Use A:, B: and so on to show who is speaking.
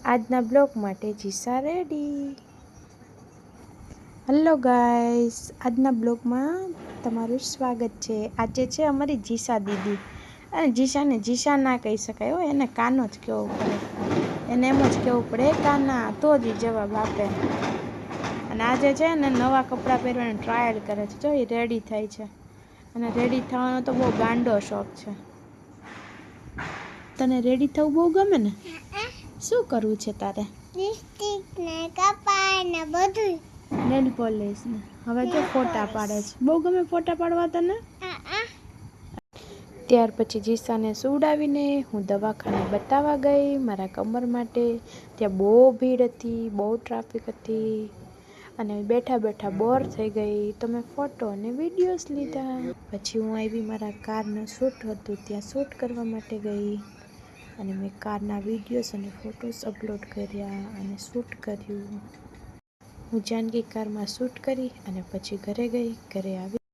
A: આજના બ્લોગ માટે જીસા ready. Hello guys, આજના બ્લોગમાં તમારું સ્વાગત છે। આજે છે અમારી જીસા દીદી, અને જીસાને જીસા ના કહી શકાય હો, એને કાનો જ કહેવો પડે, એને એમ જ કહેવું પડે કાના, તો જ જવાબ આપે। અને આજે છે ને નવા કપડાં પહેરવાનું ટ્રાયલ કરે છે, જો એ રેડી થાય છે, અને રેડી થવાનો તો બહુ ગાંડો શોખ છે। તને રેડી થવું બહુ ગમે ને? શું કરવું છે તારે? લિપસ્ટિક ને કપાળ ને બધું, નેલ પોલિશ ને। હવે જો ફોટા પાડે છે, બહુ ગમે ફોટા પાડવા તને? ત્યાર પછી જીસાને સુવડાવીને હું દવાખાને બતાવવા ગઈ મારા કમર માટે। ત્યાં બહુ ભીડ હતી, બહુ ટ્રાફિક હતી, અને બેઠા બેઠા બોર થઈ ગઈ, તો મેં ફોટો અને વિડીયોઝ લીધા। પછી હું આવી મારા કારનું શૂટ હતું ત્યાં શૂટ કરવા માટે ગઈ, અને મેં કારના વિડીયોઝ અને ફોટોઝ અપલોડ કર્યા અને શૂટ કર્યું। હું જાનકી કારમાં શૂટ કરી અને પછી ઘરે ગઈ। ઘરે આવી